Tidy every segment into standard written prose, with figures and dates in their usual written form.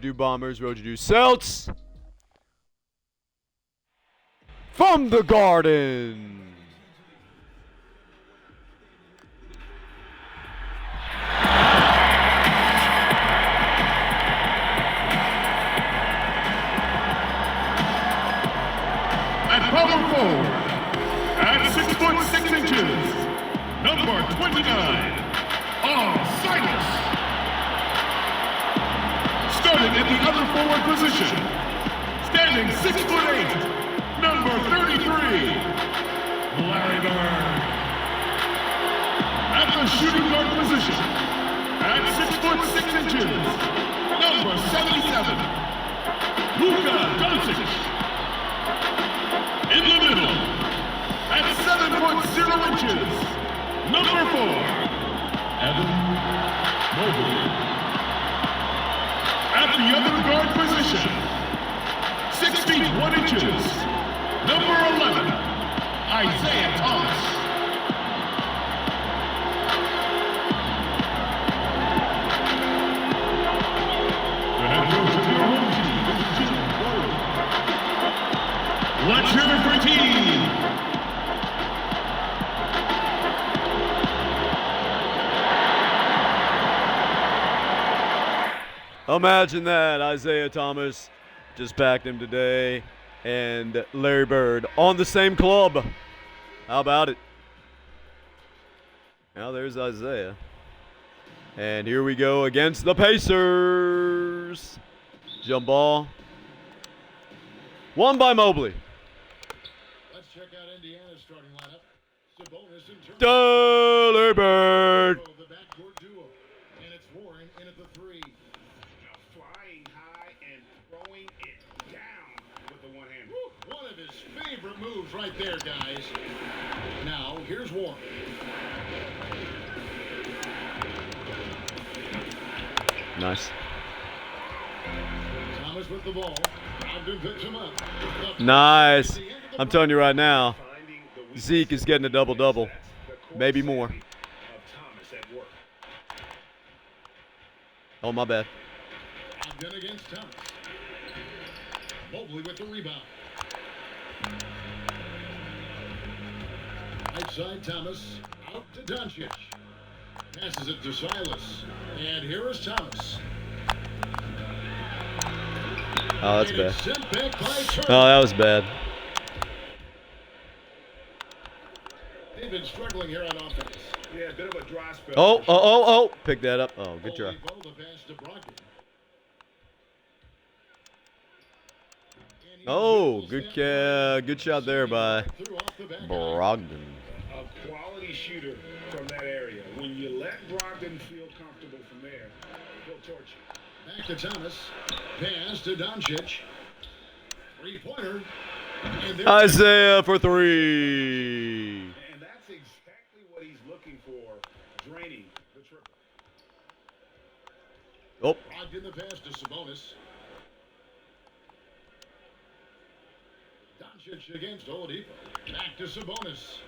RhoYaDü Bombers, RhoYaDü Celts. From the Garden. At power forward, at 6'6", number 29, Celts. Starting at the other forward position, standing 6'8", number 33, Larry Bird. At the shooting guard position, at 6'6", number 77, Luka Doncic. In the middle, at 7'0", number 4, Evan Mobley. At the other guard position, 6 feet 1 inches, number 11, Isaiah Thomas. The head coach of your home team is Jim Boyd. Let's hear it for team. Imagine that. Isaiah Thomas just backed him today. And Larry Bird on the same club. How about it? Now there's Isaiah. And here we go against the Pacers. Jump ball. Won by Mobley. Let's check out Indiana's starting lineup. Sabonis in turn. Larry Bird. The backcourt duo. And it's Warren in at the 3. Flying high and throwing it down with the one hand. One of his favorite moves right there, guys. Now, here's Warren. Nice. Thomas with the ball. Brogdon picks him up. Nice. I'm telling you right now, Zeke is getting a double-double. Maybe more. Oh, my bad. Brogdon against Thomas. Mobley with the rebound. Right side Thomas. Out to Doncic. Passes it to Silas. And here is Thomas. Oh, that's bad. Sent back by Turner. Oh, that was bad. They've been struggling here on offense. Yeah, a bit of a dry spell. Oh. Pick that up. Oh, good try. The pass to Brogdon. Oh, good shot there by Brogdon. A quality shooter from that area. When you let Brogdon feel comfortable from there, he'll torch you. Back to Thomas. Pass to Doncic. Three-pointer. Isaiah for 3. And that's exactly what he's looking for, draining the triple. Oh. Brogdon the pass to Sabonis. Doncic against Oladipo. Back to Sabonis.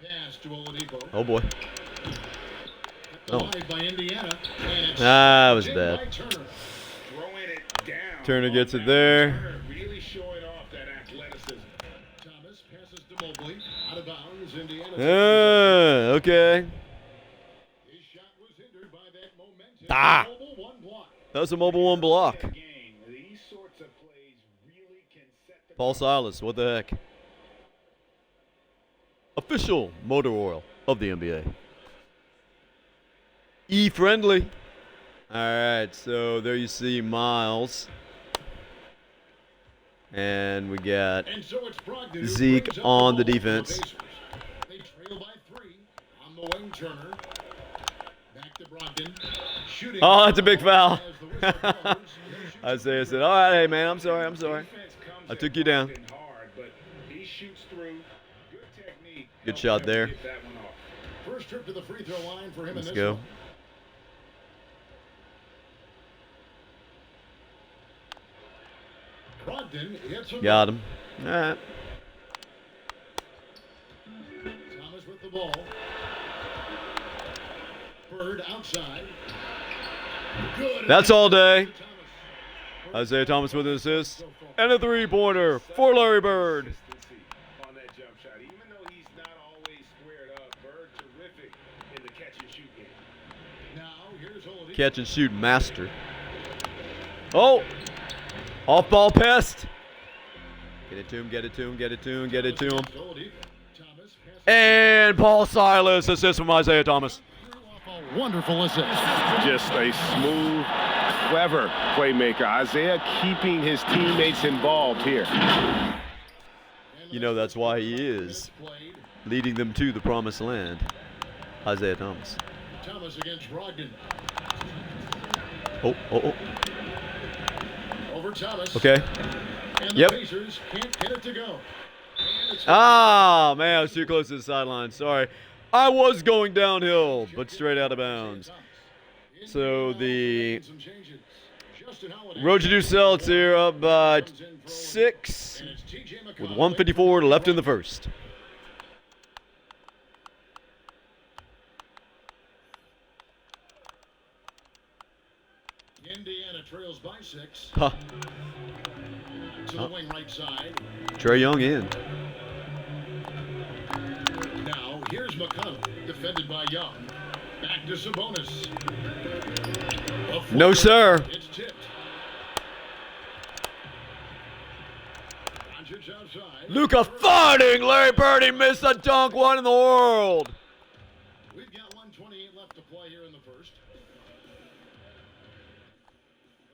Pass to Oladipo. Oh, boy. Oh. By Indiana. That was bad. Turner. Throwing it down. Turner gets it there. Turner really showing off that athleticism. Thomas passes to Mobley. Out of bounds. Indiana. Okay. His shot was hindered by that momentum. Mobile one block. That was a mobile 1 block. These sorts of plays really can set the Paul Silas, what the heck? Official motor oil of the NBA. E-friendly. All right, so there you see Miles. And we got Zeke on the defense. They trail by 3 on the wing. Turner. Back to Brogdon. Shooting. Oh, that's a big foul. Isaiah said, all right, hey, man, I'm sorry. I took you down. Good shot there. First trip to the free throw line for him. Let's go. Got him. All right. Thomas with the ball. Bird outside. Good. That's all day. Isaiah Thomas with an assist. And a three-pointer for Larry Bird. On that jump shot. Even though he's not always squared up, Bird terrific in the catch and shoot game. Now, here's RhoYaDü. Catch and shoot master. Oh! Off-ball pest. Get it to him, get it to him, get it to him, get it to him. And Paul Silas assist from Isaiah Thomas. A wonderful assist. Just a smooth, clever playmaker. Isaiah keeping his teammates involved here. You know that's why he is leading them to the promised land. Isaiah Thomas. Thomas against Brogdon. Oh. Over Thomas. Okay. And the Yep. Pacers can't get it to go. Ah, man, I was too close to the sideline. Sorry. I was going downhill, but straight out of bounds. So the RhoYaDü Celts here up by 6 with 1:54 left in the first. Indiana trails by 6. Huh. To the wing right side. Trae Young in. Now here's McConnell, defended by Young. Back to Sabonis. No, sir. It's tipped. Doncic outside. Luka fighting. Larry Bird, he missed a dunk. What in the world? We've got 1:28 left to play here in the first.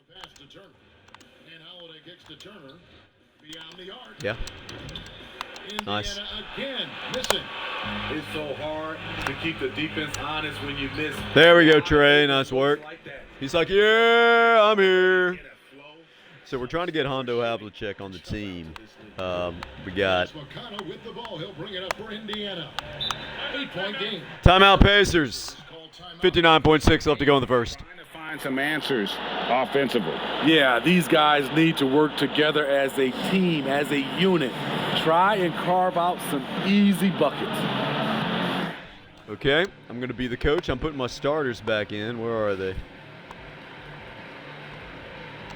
The pass to Turner. And Holiday kicks to Turner. Beyond the arc. Yeah. Indiana Nice. again, missing. It's so hard to keep the defense honest when you miss. There we go, Trey. Nice work. Like that. He's like, yeah, I'm here. So we're trying to get Hondo Havlicek on the team. We got McConnell with the ball. He'll bring it up for Indiana. 8-point game. timeout Pacers. 59.6 left to go in the first. Trying to find some answers offensively. Yeah, these guys need to work together as a team, as a unit. Try and carve out some easy buckets. Okay, I'm going to be the coach. I'm putting my starters back in. Where are they?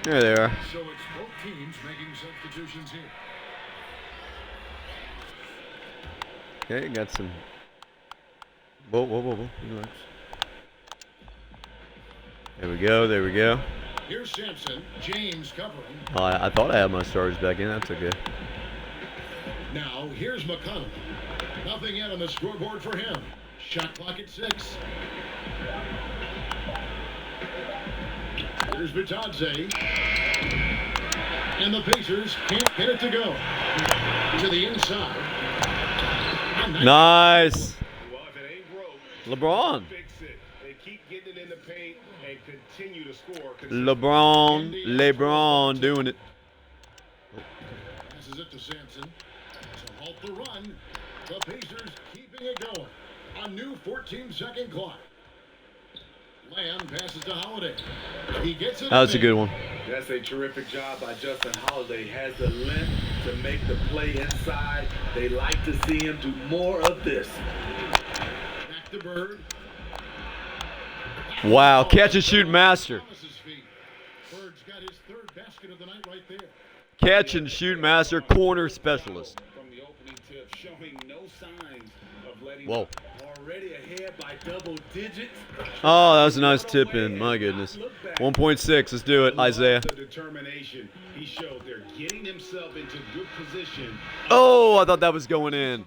There they are. So it's both teams making substitutions here. Okay, got some. Whoa. There we go, there we go. Here's Sampson. James covering. Oh, I thought I had my starters back in. That's okay. Now here's McConnell. Nothing yet on the scoreboard for him. Shot clock at 6. Here's Bitadze. And the Pacers can't get it to go. To the inside. Nice. Well, if it ain't broke, LeBron. fix it. They keep getting it in the paint and continue to score. LeBron doing it. Passes it to Sampson. To halt the run. The Pacers keeping it going. A new 14-second clock. Lamb passes to Holiday. He gets it. That was a good one. That's a terrific job by Justin Holiday. Has the length to make the play inside. They like to see him do more of this. Back to Bird. Wow, catch and shoot master. Thomas's feet. Bird's got his third basket of the night right there. Catch and shoot master, corner specialist. From the opening tip, showing no signs of letting Whoa. up. Already ahead by double digits. Oh, that was a nice tip in. My goodness. 1.6. Let's do it, Isaiah. The determination he showed there, getting himself into good position. Oh, I thought that was going in.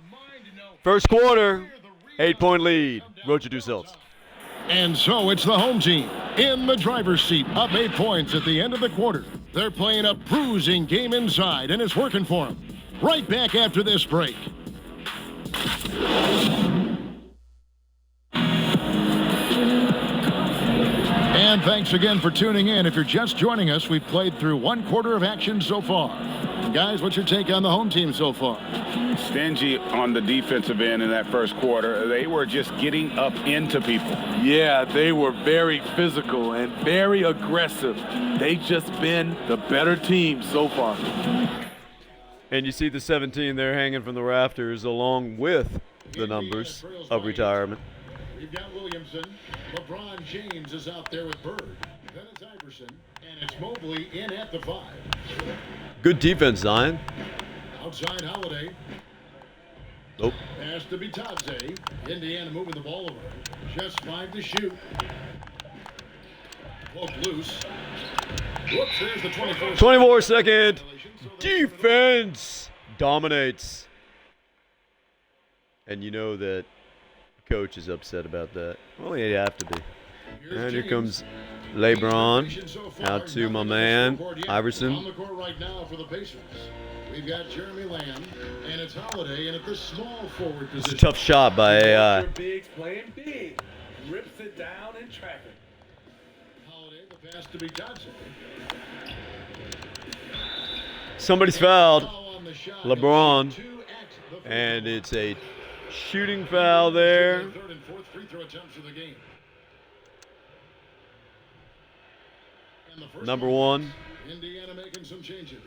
First quarter, 8-point lead. RhoYaDü Celts. And so it's the home team in the driver's seat, up 8 points at the end of the quarter. They're playing a bruising game inside, and it's working for them. Right back after this break. And thanks again for tuning in. If you're just joining us, we've played through one quarter of action so far. Guys, what's your take on the home team so far? Stingy on the defensive end in that first quarter. They were just getting up into people. Yeah, they were very physical and very aggressive. They've just been the better team so far. And you see the 17 there hanging from the rafters along with the numbers of retirement. We've got Williamson. LeBron James is out there with Bird. Then it's Iverson. And And it's Mobley in at the 5. Good defense, Zion. Outside Holiday. Nope. Pass to Bitadze. Indiana moving the ball over. Just 5 to shoot. Poke loose. Whoops, there's the 24. 24-second. Defense dominates. And you know that coach is upset about that. Well, you have to be. And here comes LeBron out to my man, Iverson. On the court right now for the Pacers. We've got Jeremy Lamb, and it's Holiday, and at the small forward position. It's a tough shot by AI. Bigs playing big. Rips it down in traffic. Holiday, the pass to Bitadze. Somebody's fouled. Foul on the shot. LeBron. 2 at the And it's a shooting foul there. Third and fourth free throw attempts of the game. And the first Number 1. Indiana making some changes.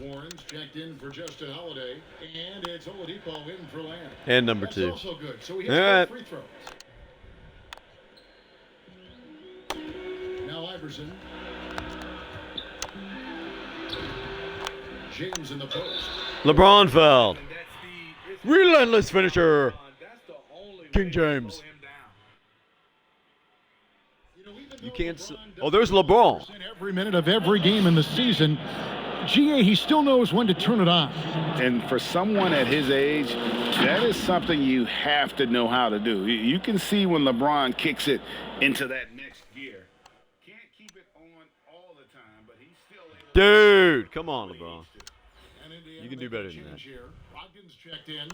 Warren's checked in for Justin Holiday, and it's Oladipo in for Lamb. And number That's 2. also good. So he All has right. 4 free throws. Now Iverson. James in the post. LeBron fouled. And that's Relentless finisher. that's the only King way to James. slow him down. Even You though can't. LeBron Oh, there's LeBron. every minute of every game in the season, GA, he still knows when to turn it on. And for someone at his age, that is something you have to know how to do. You can see when LeBron kicks it into that next gear. Can't keep it on all the time, but he's still able to. Dude, come on, LeBron. And Indiana You can do making a better than that. change here. Brogdon's checked in.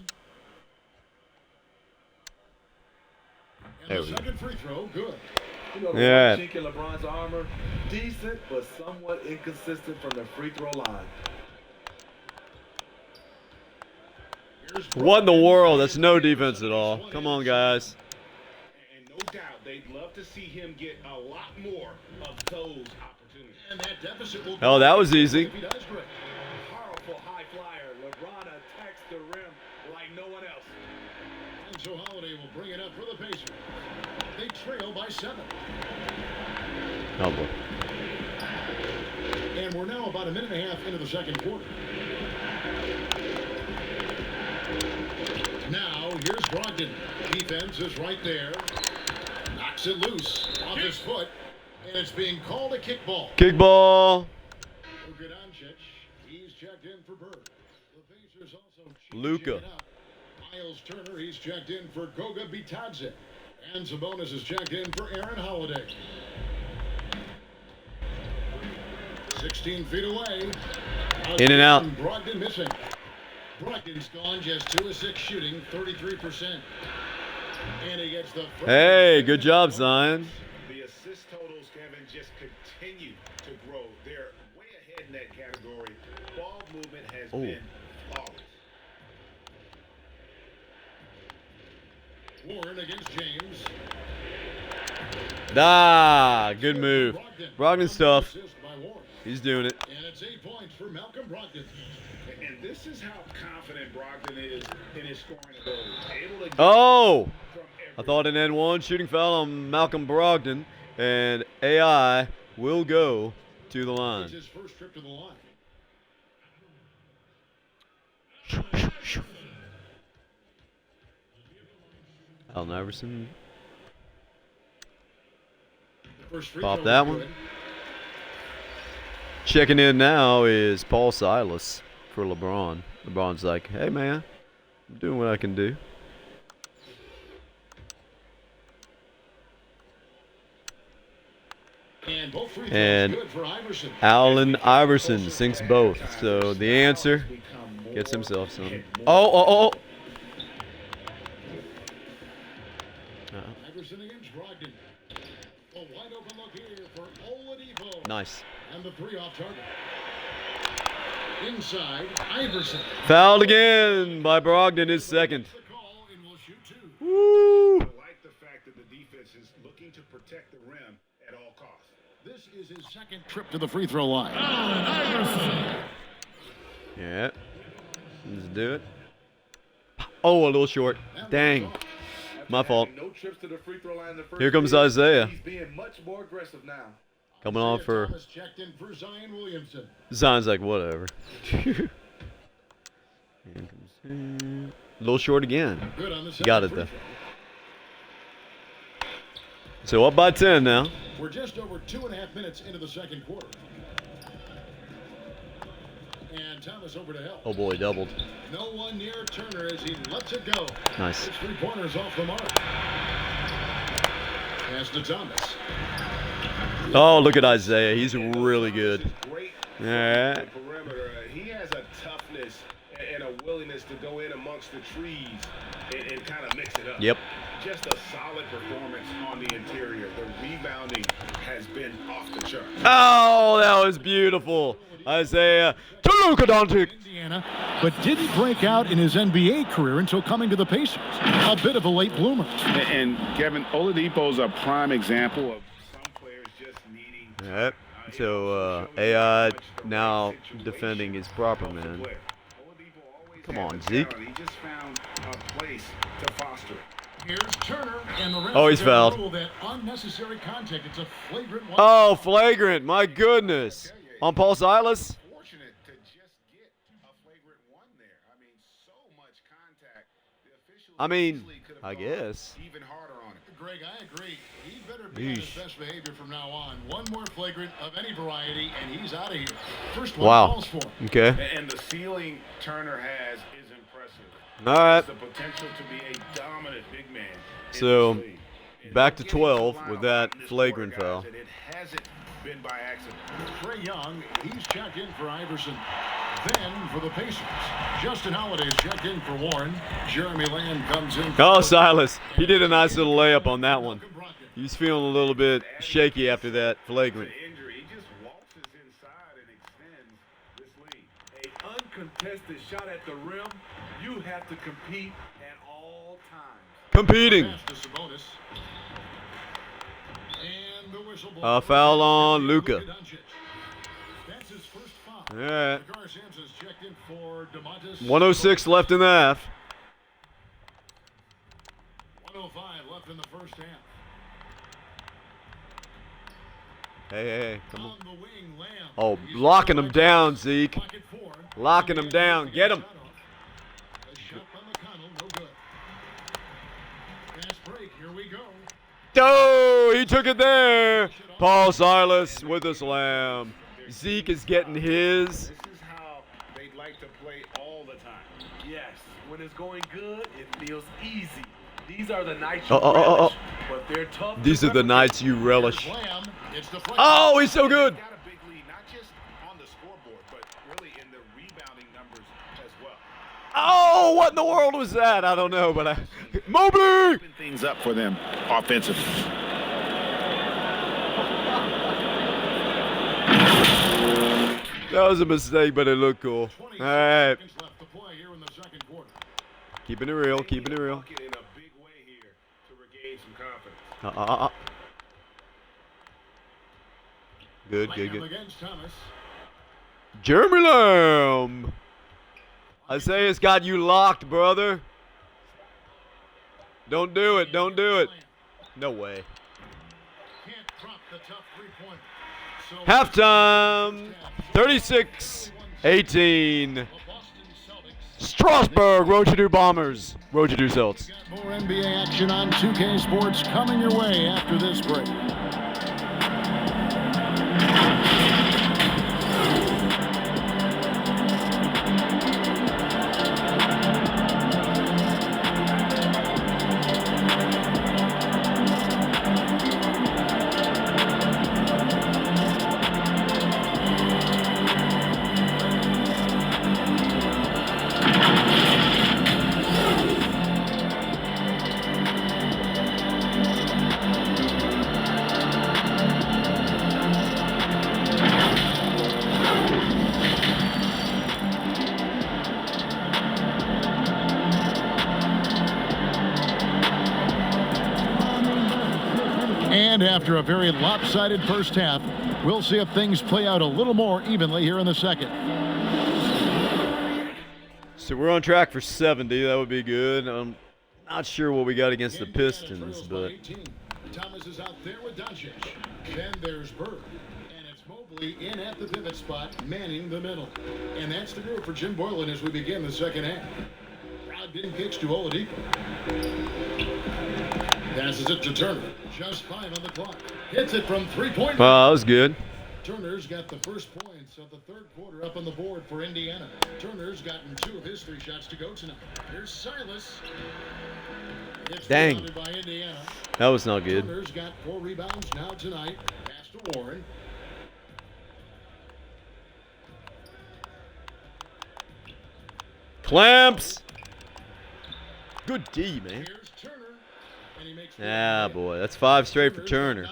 And There the we go. second free throw, good. You know, Yeah. chink in LeBron's armor, decent but somewhat inconsistent from the free throw line. Here's What in the Brogdon. world? That's no defense at all. Come on, guys. And no doubt they'd love to see him get a lot more of those opportunities. And that deficit will Oh, that was easy. if he does great. Powerful high flyer. LeBron attacks the rim like no one else. And so Holiday will bring it up for the Pacers. They trail by 7. Oh, boy. And we're now about a minute and a half into the second quarter. Now, here's Brogdon. Defense is right there. Knocks it loose off his foot. And it's being called a kickball. Kickball. Luka Doncic, he's checked in for Bird. The Pacers also changing Luka. it up. Miles Turner, he's checked in for Goga Bitadze. And Sabonis is checked in for Aaron Holiday. 16 feet away. In and out. Brogdon missing. Brogdon's gone just 2 of 6 shooting, 33%. And he gets the first. Hey, good job, Zion. The assist totals, Kevin, just continue to grow. They're way ahead in that category. Ball movement has been flawless. Warren against James. Ah, good move. Brogdon. Brogdon's tough. Assist by Warren. He's doing it. And it's 8 points for Malcolm Brogdon. And this is how confident Brogdon is in his scoring ability. Able to get Oh! from I thought an N1 shooting foul on Malcolm Brogdon, and AI will go to the It's line. his first trip to the line. Allen Iverson. The first free Pop throw that is one. good. Checking in now is Paul Silas for LeBron. LeBron's like, hey, man, I'm doing what I can do. And both free throws And good for Iverson. Allen Iverson sinks both. So the answer gets himself some. Oh. Iverson against Brogdon. A wide open look here for Oladipo. Nice. And the 3 off target. Inside, Iverson. Fouled again by Brogdon, his second. The call and will shoot 2. Woo! I like the fact that the defense is looking to protect the rim at all costs. This is his second trip to the free throw line. Yeah. Let's do it. Oh, a little short. Dang. My fault. No trips to the free throw line in the first Here comes period. Isaiah. He's being much more aggressive now. Coming on for Thomas checked in for Zion Williamson. Zion's like, whatever. A little short again. Good on the He got it second though. free So up by 10 now. throw. We're just over 2.5 minutes into the second quarter. And Thomas over to help. Oh boy, doubled. No one near Turner as he lets it go. Nice. His 3-pointers off the mark. Pass to Thomas. Oh, look at Isaiah. He's really good. Great Yeah. perimeter. He has a toughness and a willingness to go in amongst the trees and kind of mix it up. Yep. Just a solid performance on the interior. The rebounding has been off the charts. Oh, that was beautiful. Isaiah to Luka Doncic. Indiana, but didn't break out in his NBA career until coming to the Pacers. A bit of a late bloomer. And Kevin, Oladipo's a prime example of some players just needing. Yep. So AI now defending his proper man. Come on, Zeke. He just found a place to foster it. Here's Turner, and the rest Oh, he's of them fouled. rule that unnecessary contact. It's a flagrant one. Oh, flagrant. My goodness. On Paul Silas. Fortunate to just get a flagrant one there. I mean, so much contact. The officials I mean, easily could have I gone guess. even harder on it. Greg, I agree. He better be on his Yeesh. best behavior from now on. One more flagrant of any variety, and he's out of here. First one Wow. calls for him. Okay. And the ceiling Turner has is impressive. All right. The potential to be a dominant big man. in So, this league. And back to getting 12 the line with on that this flagrant quarter, foul. guys, and it hasn't been by accident. Trey Young, he's checked in for Iverson. Then for the Pacers, Justin Holiday's checked in for Warren. Jeremy Lamb comes in. Oh, Silas. He did a nice little layup on that one. He's feeling a little bit shaky after that flagrant. The injury, he just waltzes inside and extends this lead. An uncontested shot at the rim, you have to compete at all times. Competing. Pass to Sabonis. And the whistle A blows. foul on Luka. Doncic. That's his first foul. All right. Dakar Sampson's checked in for DeMontis. 106 left in the half. 105 left in the first half. Hey, come on. On the wing, Lamb. Oh, He's locking got him the down, Zeke. pocket four. Locking him down. Get him. A shot by McConnell, no good. Fast break, here we go. Oh, he took it there. Paul Silas with a slam. Zeke is getting his. This is how they'd like to play all the time. Yes, when it's going good, it feels easy. These are the nights you Oh. relish, but they're tough. to These are the replicate. nights you relish. Lamb, it's the front. Oh, he's so good. Got a big lead, not just on the scoreboard, but really in the rebounding numbers as well. Oh, what in the world was that? I don't know, but Mobley. Open things up for them offensively. That was a mistake, but it looked cool. All 26 right. seconds left to play here in the second quarter. Keeping it real, keeping it real. Bucket in a big way here to regain some confidence. Good, Lamb good, good. against Thomas. Jeremy Lamb. Isaiah's got you locked, brother. Don't do it. Don't do it. No way. Can't drop the tough three-pointer. So Halftime. 36-18. the Boston Celtics Strasburg, RhoYaDü Bombers. RhoYaDü Celts. got more NBA action on 2K Sports coming your way after this break. And after a very lopsided first half, we'll see if things play out a little more evenly here in the second. So we're on track for 70. That would be good. I'm not sure what we got against the Pistons, but Thomas is out there with Doncic. Then there's Bird. Mobley in at the pivot spot, manning the middle. And that's the group for Jim Boylan as we begin the second half. Brogdon kicks to RhoYaDü. Passes it to Turner. Just 5 on the clock. Hits it from 3-point. Wow, that was good. Turner's got the first points of the third quarter up on the board for Indiana. Turner's gotten 2 of his 3 shots to go tonight. Here's Silas. It's Dang. rebounded by Indiana. That was not good. Turner's got 4 rebounds now tonight. Pass to Warren. Clamps. Good D, man. Here's Turner. And he makes Yeah, boy. That's 5 straight for Turner.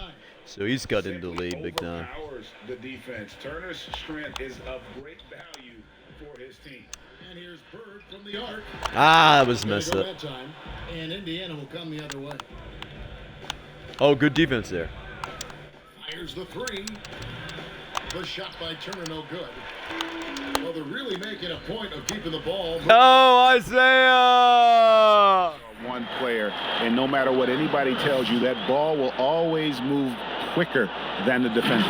So he's got into the lead big time. Overpowers the defense. Turner's strength is of great value for his team. And here's Bird from the arc. Ah, that was Gonna messed go up. that time. And Indiana will come the other way. Oh, good defense there. Fires the 3. The shot by Turner, no good. Well, they're really making a point of keeping the ball moving. Oh, Isaiah! One player, and no matter what anybody tells you, that ball will always move quicker than the defender.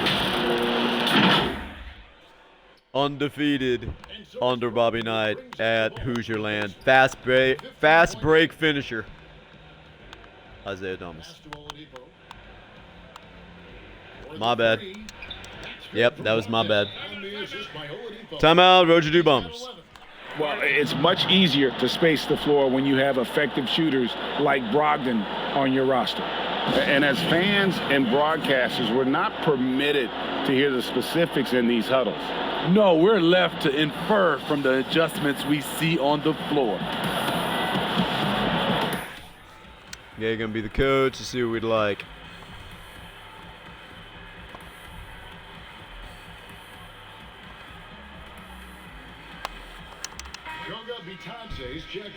Undefeated under Bobby Knight at Hoosier Land. Fast break finisher. Isaiah Thomas. Pass to Oladipo. For My the bad. 3. Yep, that was my bad. And the assist by Oladipo. Timeout, RhoYaDü Bombers. Well, it's much easier to space the floor when you have effective shooters like Brogdon on your roster. And as fans and broadcasters, we're not permitted to hear the specifics in these huddles. No, we're left to infer from the adjustments we see on the floor. Yeah, gonna be the coach to see what we'd like.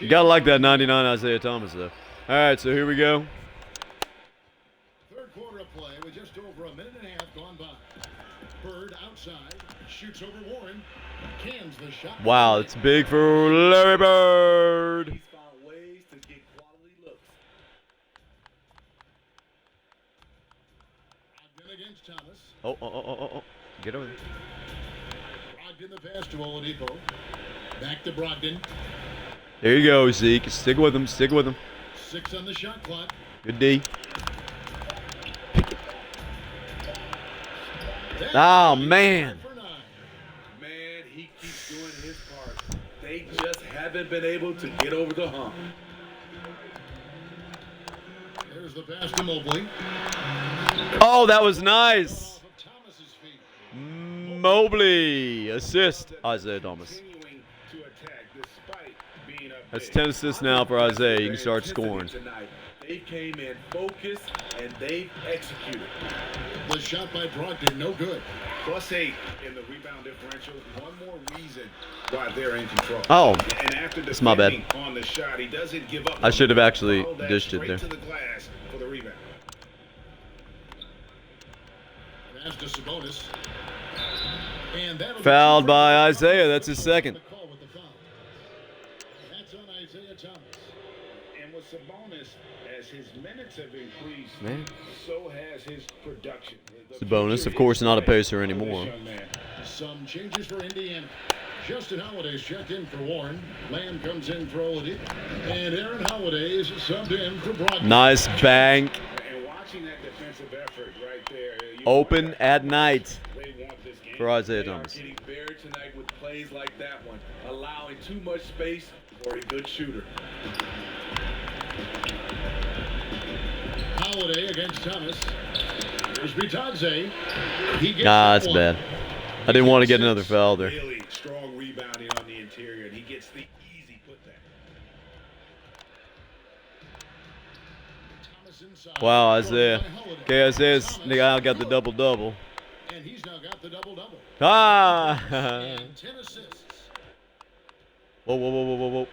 You gotta like that 99 Isaiah Thomas though. All right, so here we go. Third quarter of play with just over a minute and a half gone by. Bird outside, shoots over Warren, cans the shot. Wow, it's big for Larry Bird. He's found ways to get quality looks. Brogdon against Thomas. Oh. Get over there. Brogdon the pass to Oladipo. Back to Brogdon. There you go, Zeke. Stick with him. 6 on the shot clock. Good D. Oh, man. For 9. Man, he keeps doing his part. They just haven't been able to get over the hump. There's the pass to Mobley. Oh, that was nice. Off of Thomas's feet. Mobley. Assist, Isaiah Thomas. Continuing to attack despite being up That's big. 10 assists now for Isaiah. You can start scoring. Tonight. They came in focused and they executed. The shot by Brogdon, no good. +8 in the rebound differential. One more reason why they're in control. Oh, And after that's my bad. defending on the shot, he doesn't give up. I should have actually Follow that dished it straight there. to the glass for the rebound. Pass to Sabonis. And that'll be Fouled two by for Isaiah. That's his second. The call with the foul. That's on Isaiah Thomas. And with Sabonis, as his minutes have increased, Man. so has his production. Sabonis, of course, not a pacer anymore. Some changes for Indiana. Justin Holiday's checked in for Warren. Lamb comes in for Oladipo. And Aaron Holiday is subbed in for Brogdon. Nice bank. And watching that defensive effort right there. Open at night They want this game. for Isaiah They are Thomas. getting buried tonight with plays like that one, allowing too much space for a good shooter. Holiday against Thomas. Here's Bitadze. He gets That's one. bad. I didn't want to get another foul there. Really strong rebounding on the interior, and he gets the easy putback. Thomas inside. Wow, Scored Isaiah. by Holiday. Okay, Isaiah's Thomas the guy who got the double-double. And he's now got the double-double. Ah! And 10 assists. Whoa.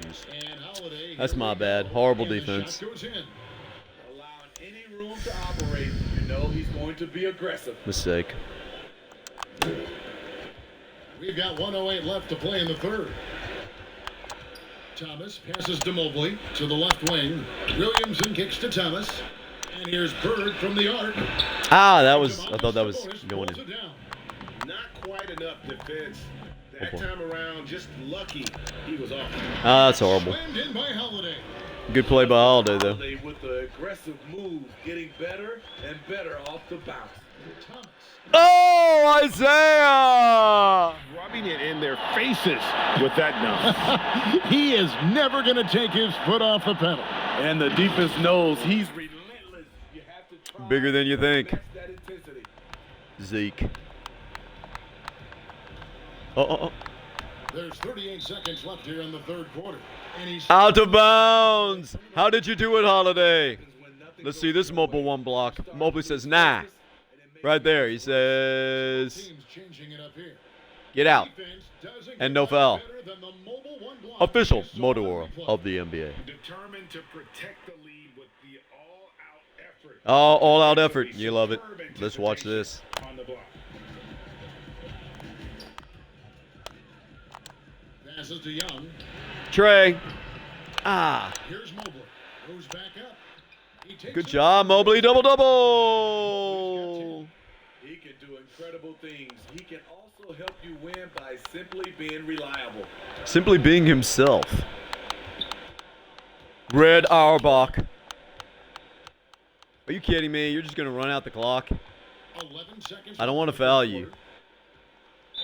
Jeez. And Holiday, That's here my we bad. go. Horrible And the defense. shot goes in. Allowing any room to operate, you know he's going to be aggressive. Mistake. We've got 1:08 left to play in the third. Thomas passes to Mobley to the left wing. Williamson kicks to Thomas. And here's Bird from the arc. Ah, that was. I thought that was Sabonis going pulls in. it down. quite enough defense. That time around, just lucky he was off. Ah, that's horrible. Slammed in by Holiday. Good play by Holiday, though. Holiday with the aggressive moves, getting better and better off the bounce. Thomas. Oh, Isaiah! Rubbing it in their faces with that dunk. He is never going to take his foot off the pedal. And the defense knows he's relentless. You have to try Bigger than you to think. match that intensity. Zeke. Oh. There's 38 seconds left here in the third quarter. And he's Out of bounds. How did you do it, Holiday? Let's see this Mobile one block. Mobley says, nah. Right there, he says, teams changing it up here. get out. Defense doesn't And get no much foul. better than the mobile one block Official we saw motor on war replay. of the NBA. Determined to protect the lead with the all-out effort. All out effort. You love it. Let's watch this. On the block. Passes to Young. Trey. Ah. Here's Mobley. Goes back up. He takes Good it. job, Mobley. Double-double. He can do incredible things. He can also help you win by simply being reliable. Simply being himself. Red Auerbach. Are you kidding me? You're just going to run out the clock? 11 seconds I don't want to left in the foul third you. quarter.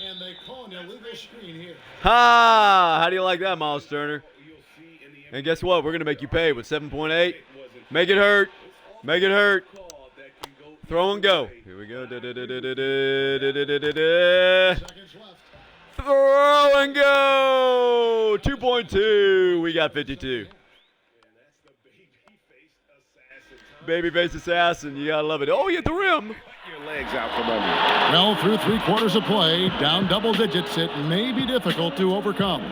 And they call an illegal screen here. Ha! How do you like that, Miles Turner? You'll see in the And guess what? We're going to make you pay with 7.8. Make it hurt. Make it hurt. Call that can go Throw and go. Here we go. Da-da-da-da-da-da-da-da-da-da. Seconds left. Throw and go. 2.2. We got 52. that's the baby-faced assassin. Babyface assassin. You got to love it. Oh, you hit the rim. Your legs out from under you. Well, through 3 quarters of play, down double digits, it may be difficult to overcome.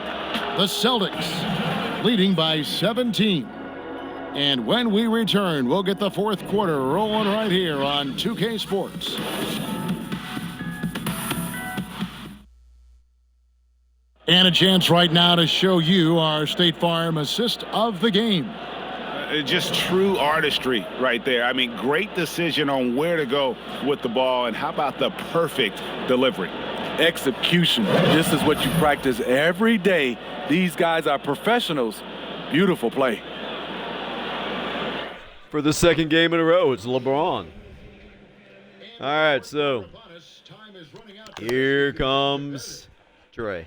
The Celtics leading by 17. And when we return, we'll get the fourth quarter rolling right here on 2K Sports. And a chance right now to show you our State Farm assist of the game. Just true artistry right there. I mean, great decision on where to go with the ball, and how about the perfect delivery? Execution. This is what you practice every day. These guys are professionals. Beautiful play. For the second game in a row, it's LeBron. All right, so here comes Trey.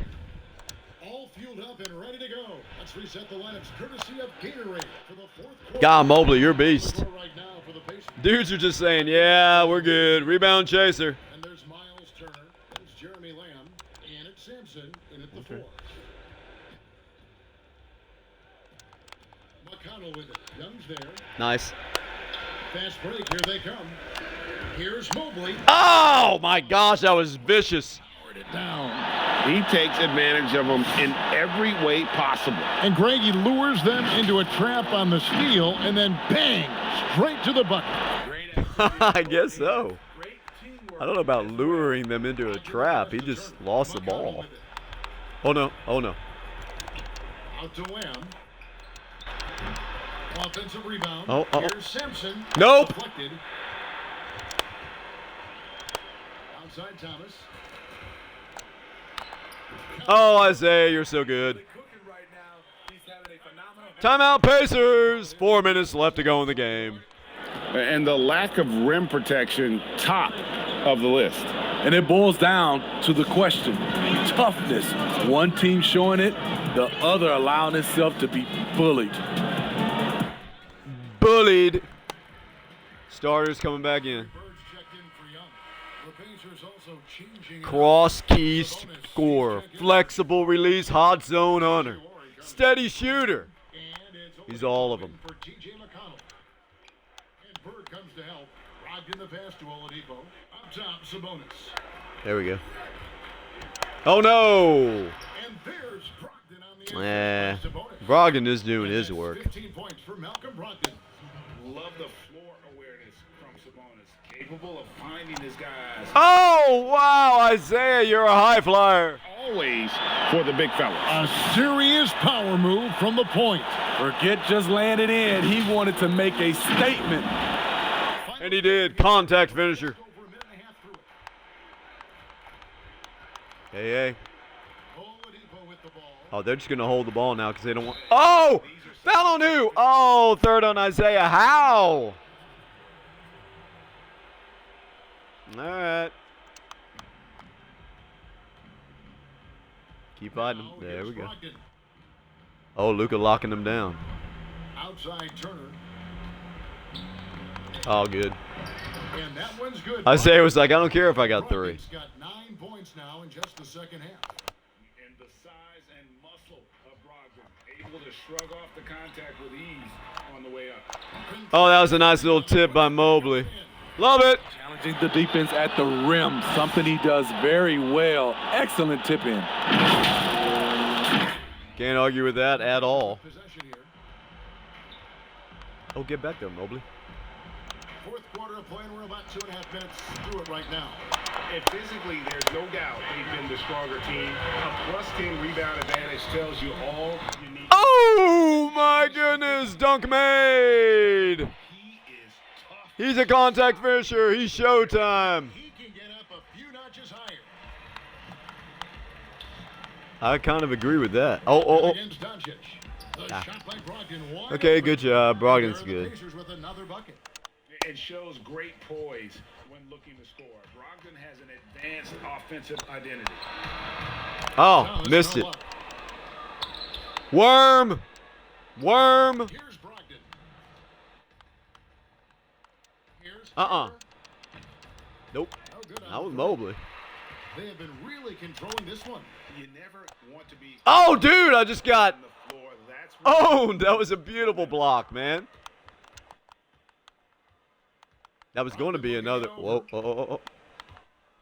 All fueled up and ready to go. Let's reset the lineups courtesy of Gatorade for the fourth quarter. God, Mobley, you're a beast. Right now for the Pacers. Dudes are just saying, yeah, we're good. Rebound chaser. And there's Miles Turner, there's Jeremy Lamb, and it's Sampson in at the 4. McConnell with it. Young's there. Nice. Fast break. Here they come. Here's Mobley. Oh, my gosh, that was vicious. Powered it down. He takes advantage of them in every way possible. And Greggy lures them into a trap on the steal, and then bang, straight to the bucket. I guess so. I don't know about luring them into a trap. He just lost the ball. Oh, no. Oh, no. Out to Lamb. Offensive rebound. Oh. Here's Sampson. Nope. Deflected. Outside Thomas. Oh, Isaiah, you're so good. Timeout, Pacers. 4 minutes left to go in the game. And the lack of rim protection, top of the list. And it boils down to the question. Toughness. One team showing it, the other allowing itself to be bullied. Bullied. Starters coming back in. Birds checked in for Young. The Pacers also changing. Cross key score. Flexible release. Hot zone hunter. Steady shooter. And it's He's all of them. for TJ McConnell. And Bird comes to help. Rocked in the pass to Oladipo. Up top, Sabonis. There we go. Oh, no. And there's Brogdon on the end. Sabonis. Brogdon is doing his work. 15 points for Malcolm Brogdon. Love the floor awareness from Sabonis. Capable of finding his guys. Oh, wow, Isaiah, you're a high flyer. Always for the big fellas. A serious power move from the point. Forget just laying it in. He wanted to make a statement. And he did. Contact finisher. Over a minute and a half through Hey. Oladipo with the ball. Oh, they're just going to hold the ball now because they don't want. Oh! Foul on who? Oh, third on Isaiah. How? All right. Keep fighting him. There we go. Oh, Luka locking them down. Outside Turner. Oh, good. And that one's good. Isaiah was like, I don't care if I got 3. He's got 9 points now in just the second half. And the size and muscle of Brogdon, able to shrug off the contact with ease on the way up. Oh, that was a nice little tip by Mobley. Love it. Challenging the defense at the rim, something he does very well. Excellent tip in. Can't argue with that at all. Possession here. Oh, get back there, Mobley. Fourth quarter of play, and we're about 2.5 minutes through it right now. And physically, there's no doubt they've been the stronger team. A +10 rebound advantage tells you all you need. Oh, my goodness. Dunk made. He is tough. He's a contact finisher. He's showtime. He can get up a few notches higher. I kind of agree with that. Oh. Against Doncic. The shot by Brogdon. Wide Okay, open. good job. Brogdon's The good. Pacers with another bucket. It shows great poise when looking to score. Brogdon has an advanced offensive identity. Oh, Thomas, missed no it. luck. Worm. Here's Brogdon. Here's Uh-uh. Turner. Nope. No good on That was the Mobley. three. They have been really controlling this one. You never want to be Oh, dude, I just got on the floor. That's where owned. That was a beautiful block, man. That was going to be another. Whoa.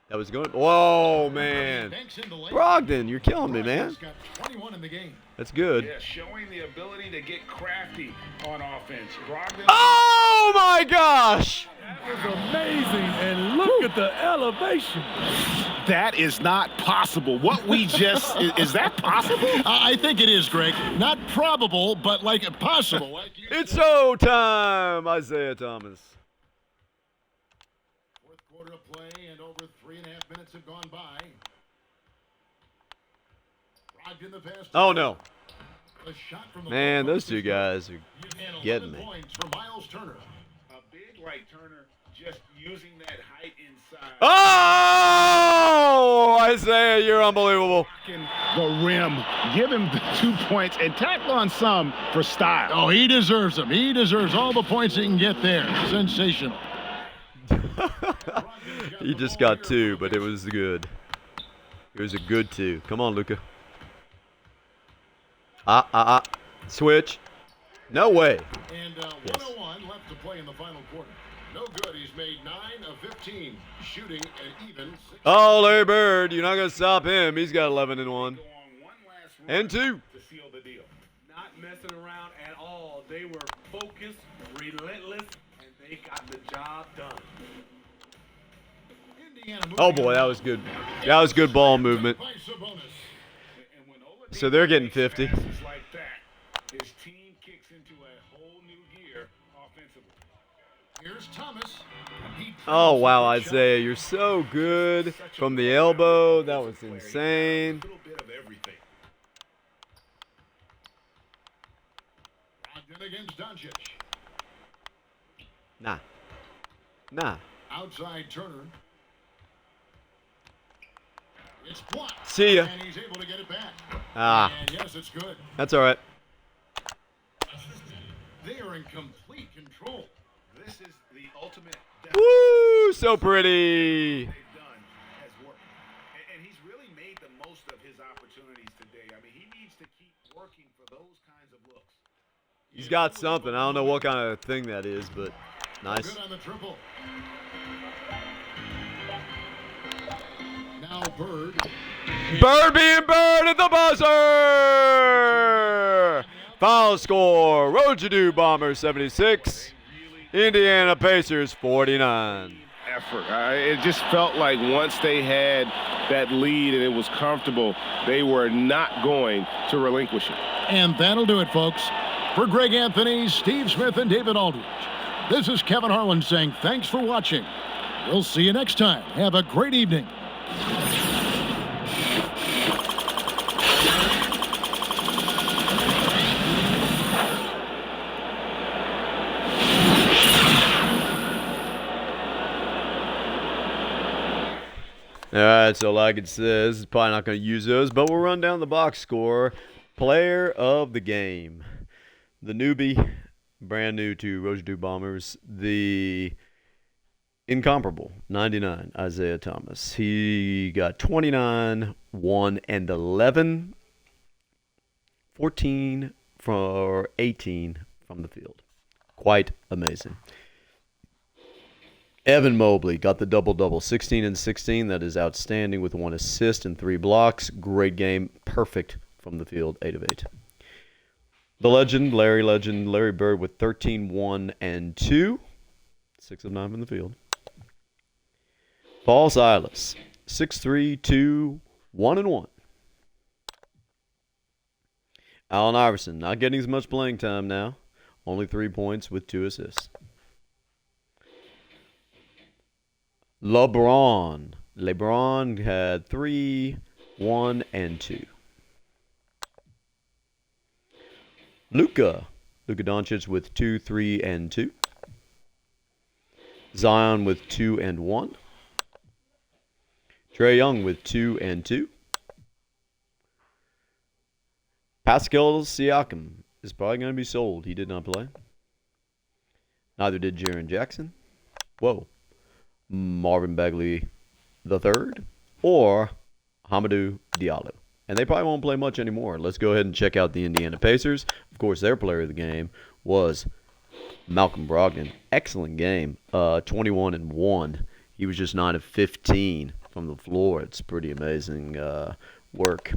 That was going. Whoa, man. Banks in the lane. Brogdon, you're killing me, man. Brogdon's got 21 in the game. That's good. Yeah, showing the ability to get crafty on offense. Brogdon. Oh, my gosh. That was amazing, and look at the elevation. That is not possible. What we just is that possible? I think it is, Greg. Not probable, but like possible. Like you It's said. showtime, Isaiah Thomas. Fourth quarter of play, and over 3.5 minutes have gone by. Brogdon the pass. Oh, no. A shot from the Man, low those post two is good. guys are And getting 11 me. points for Miles Turner. A big like Turner just using that height inside. Oh, Isaiah, you're unbelievable. The rim. Give him the 2 points and tack on some for style. Oh, he deserves them. He deserves all the points he can get there. Sensational. He just got 2, but it was good. It was a good 2. Come on, Luka. Switch. No way. And 101 left to play in the final quarter. No good. He's made 9 of 15, shooting an even 6. Oh, Larry Bird, you're not going to stop him. He's got 11 and 1. Go on one last run And 2. to seal the deal. Not messing around at all. They were focused, relentless, and they got the job done. Indiana Oh, moving boy, that on. was good. That was good ball movement. By Sabonis. And when Oladipo So they're getting makes 50. passes like that, his team kicks into a whole new gear offensively. Here's Thomas. He Oh, wow, tries to get Isaiah, you're so good. From the elbow, that was insane. A little bit of everything. shot. Brogdon against Doncic. Nah. Outside Turner. It's blocked. See ya. And he's able to get it back. And yes, it's good. That's all right. They are in complete control. This is the ultimate Woo, so pretty. they've done has worked. And he's really made the most of his opportunities today. I mean, he needs to keep working for those kinds of looks. He's got something. I don't know what kind of thing that is, but nice. Good on the triple. Now Bird. Bird being Bird at the buzzer. Final score, RhoYaDü Bombers 76, Indiana Pacers 49. Effort. It just felt like once they had that lead and it was comfortable, they were not going to relinquish it. And that'll do it, folks. For Greg Anthony, Steve Smith, and David Aldridge, this is Kevin Harlan saying thanks for watching. We'll see you next time. Have a great evening. right, so like it says, probably not going to use those, but we'll run down the box score. Player of the game. The newbie, brand new to RhoYaDü Bombers, the incomparable 99 Isaiah Thomas. He got 29, 1, and 11, 14 for 18 from the field. Quite amazing. Evan Mobley got the double-double, 16 and 16. That is outstanding with 1 assist and 3 blocks. Great game. Perfect from the field, 8 of 8. The legend, Larry Bird with 13, 1, and 2. 6 of 9 from the field. Paul Silas, 6'3", 2, 1, and 1. Allen Iverson, not getting as much playing time now. Only 3 points with 2 assists. LeBron had 3, 1, and 2. Luka Doncic with 2, 3, and 2. Zion with 2 and 1. Trae Young with 2 and 2. Pascal Siakam is probably going to be sold. He did not play. Neither did Jaren Jackson. Whoa. Marvin Bagley III or Hamidou Diallo. And they probably won't play much anymore. Let's go ahead and check out the Indiana Pacers. Of course, their player of the game was Malcolm Brogdon. Excellent game. 21 and 1. He was just 9 of 15 from the floor. It's pretty amazing work.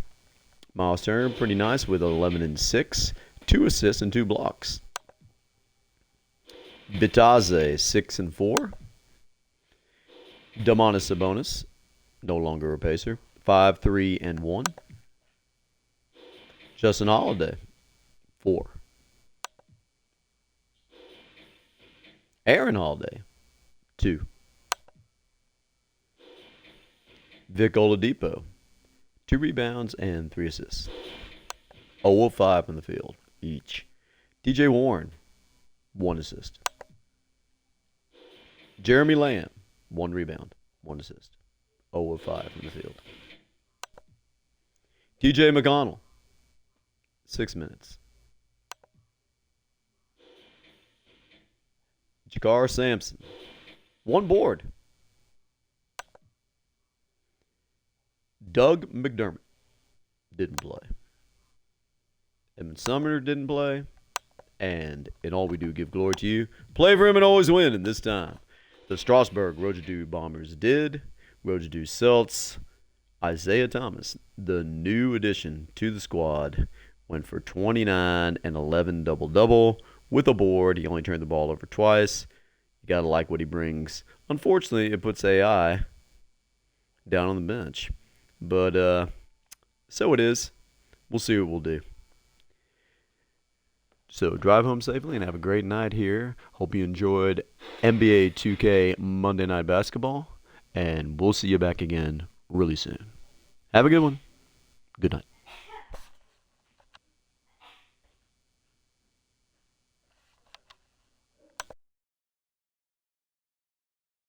Miles Turner, pretty nice with 11 and 6. 2 assists and 2 blocks. Bitadze, 6 and 4. Domantas Sabonis, no longer a Pacer, 5, 3, and 1. Justin Holiday, 4. Aaron Holiday, 2. Vic Oladipo, 2 rebounds and 3 assists. 0 of 5 from the field each. TJ Warren, 1 assist. Jeremy Lamb, 1 rebound, 1 assist. 0 of 5 from the field. TJ McConnell, 6 minutes. Jakar Sampson, 1 board. Doug McDermott didn't play. Edmund Sumner didn't play. And in all we do, give glory to you. Play for him and always win. And this time, the Strasburg RhoYaDü Bombers did. RhoYaDü Celts. Isaiah Thomas, the new addition to the squad, went for 29 and 11 double-double with a board. He only turned the ball over twice. You got to like what he brings. Unfortunately, it puts AI down on the bench. But so it is. We'll see what we'll do. So drive home safely and have a great night here. Hope you enjoyed NBA 2K Monday Night Basketball. And we'll see you back again really soon. Have a good one. Good night.